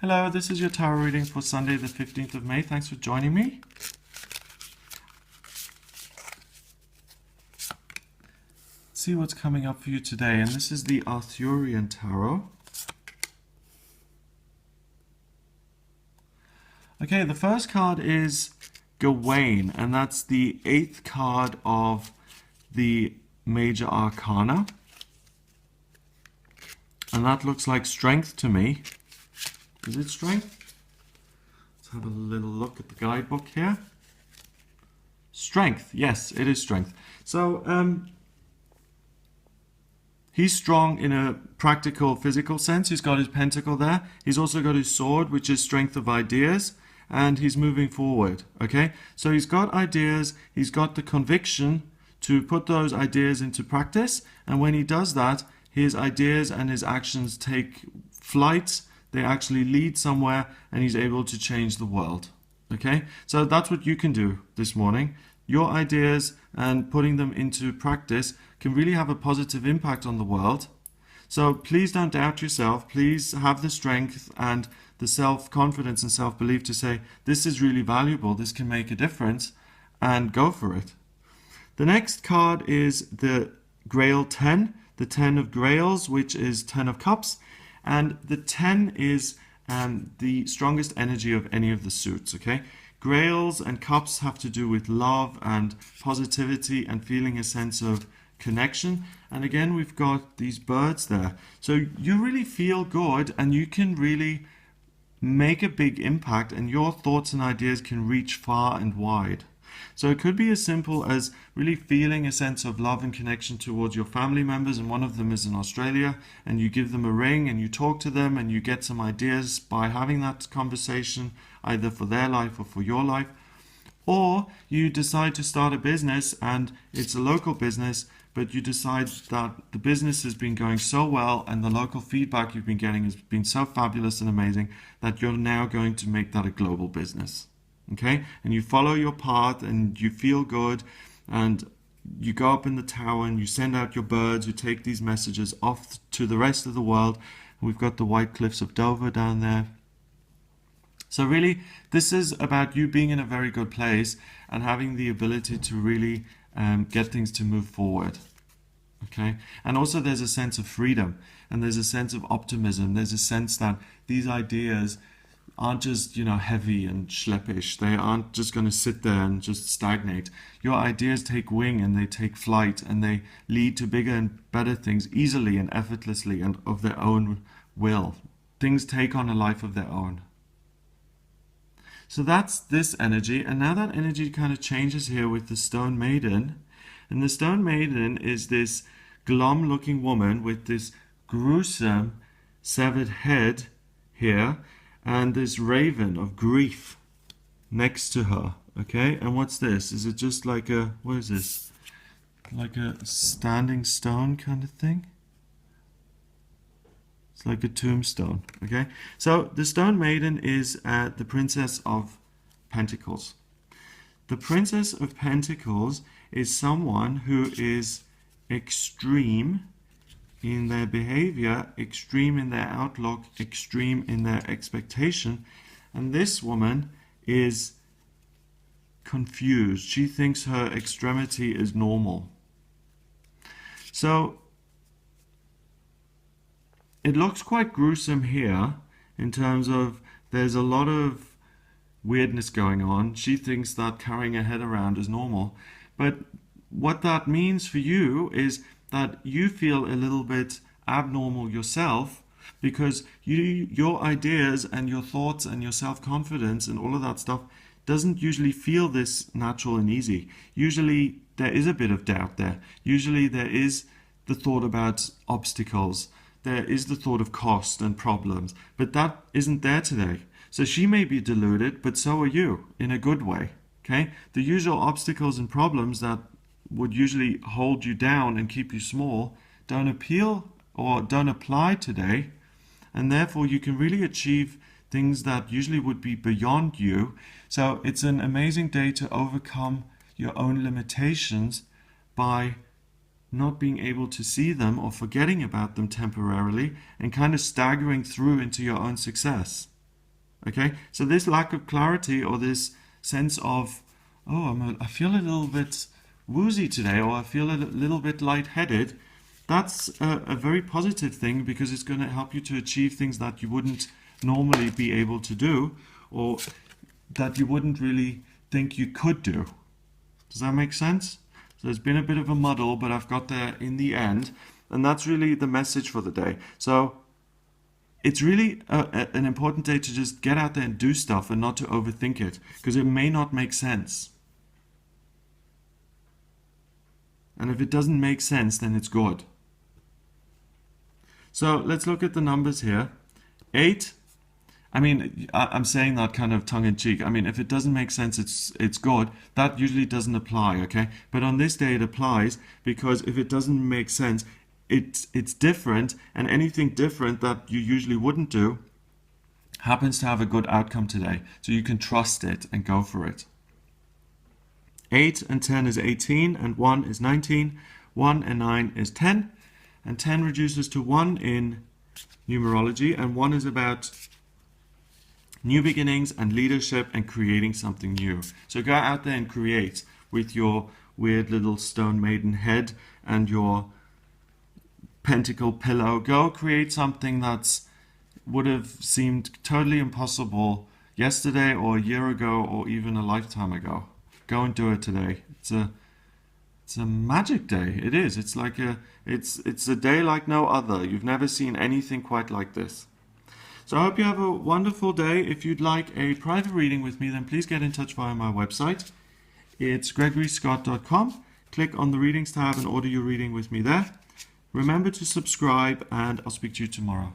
Hello, this is your tarot reading for Sunday the 15th of May. Thanks for joining me. Let's see what's coming up for you today. And this is the Arthurian Tarot. Okay, the first card is Gawain, and that's the 8th card of the Major Arcana. And that looks like strength to me. Is it strength? Let's have a little look at the guidebook here. Strength, yes, it is strength. So, he's strong in a practical, physical sense. He's got his pentacle there. He's also got his sword, which is strength of ideas. And he's moving forward, okay? So he's got ideas. He's got the conviction to put those ideas into practice. And when he does that, his ideas and his actions take flight. They actually lead somewhere, and he's able to change the world. Okay, so that's what you can do this morning. Your ideas and putting them into practice can really have a positive impact on the world. So please don't doubt yourself. Please have the strength and the self-confidence and self-belief to say, this is really valuable, this can make a difference, and go for it. The next card is the Grail 10, the 10 of Grails, which is 10 of Cups. And the 10 is the strongest energy of any of the suits, okay? Grails and cups have to do with love and positivity and feeling a sense of connection. And again, we've got these birds there. So you really feel good, and you can really make a big impact, and your thoughts and ideas can reach far and wide. So it could be as simple as really feeling a sense of love and connection towards your family members, and one of them is in Australia, and you give them a ring and you talk to them and you get some ideas by having that conversation, either for their life or for your life. Or you decide to start a business, and it's a local business, but you decide that the business has been going so well and the local feedback you've been getting has been so fabulous and amazing that you're now going to make that a global business. Okay, and you follow your path and you feel good, and you go up in the tower and you send out your birds who take these messages off to the rest of the world. And we've got the White Cliffs of Dover down there. So really, this is about you being in a very good place and having the ability to really get things to move forward. Okay, and also there's a sense of freedom, and there's a sense of optimism. There's a sense that these ideas aren't just, heavy and schleppish. They aren't just going to sit there and just stagnate. Your ideas take wing and they take flight, and they lead to bigger and better things easily and effortlessly and of their own will. Things take on a life of their own. So that's this energy, and now that energy kind of changes here with the Stone Maiden. And the Stone Maiden is this glum looking woman with this gruesome severed head here, and this raven of grief next to her. Okay, and what's this? Is it just like a, what is this? Like a standing stone kind of thing? It's like a tombstone. Okay, so the Stone Maiden is the Princess of Pentacles. The Princess of Pentacles is someone who is extreme in their behavior, extreme in their outlook, extreme in their expectation. And this woman is confused. She thinks her extremity is normal. So it looks quite gruesome here in terms of there's a lot of weirdness going on. She thinks that carrying her head around is normal. But what that means for you is that you feel a little bit abnormal yourself, because your ideas and your thoughts and your self-confidence and all of that stuff doesn't usually feel this natural and easy. Usually there is a bit of doubt there. Usually there is the thought about obstacles. There is the thought of cost and problems, but that isn't there today. So she may be deluded, but so are you, in a good way. Okay? The usual obstacles and problems that would usually hold you down and keep you small don't appeal or don't apply today, and therefore you can really achieve things that usually would be beyond you. So it's an amazing day to overcome your own limitations by not being able to see them or forgetting about them temporarily and kind of staggering through into your own success. Okay, so this lack of clarity or this sense of, oh, I feel a little bit woozy today, or I feel a little bit lightheaded, that's a very positive thing, because it's going to help you to achieve things that you wouldn't normally be able to do, or that you wouldn't really think you could do. Does that make sense? So it's been a bit of a muddle, but I've got there in the end, and that's really the message for the day. So it's really an important day to just get out there and do stuff and not to overthink it, because it may not make sense. And if it doesn't make sense, then it's good. So let's look at the numbers here. 8. I mean, I'm saying that kind of tongue-in-cheek. I mean, if it doesn't make sense, it's good. That usually doesn't apply, okay? But on this day, it applies, because if it doesn't make sense, it's different, and anything different that you usually wouldn't do happens to have a good outcome today. So you can trust it and go for it. 8 and 10 is 18, and 1 is 19. 1 and 9 is 10, and 10 reduces to 1 in numerology, and 1 is about new beginnings and leadership and creating something new. So go out there and create with your weird little stone maiden head and your pentacle pillow. Go create something that's would have seemed totally impossible yesterday or a year ago or even a lifetime ago. Go and do it today. It's a magic day. It is. It's like it's a day like no other. You've never seen anything quite like this. So I hope you have a wonderful day. If you'd like a private reading with me, then please get in touch via my website. It's gregoryscott.com. Click on the readings tab and order your reading with me there. Remember to subscribe, and I'll speak to you tomorrow.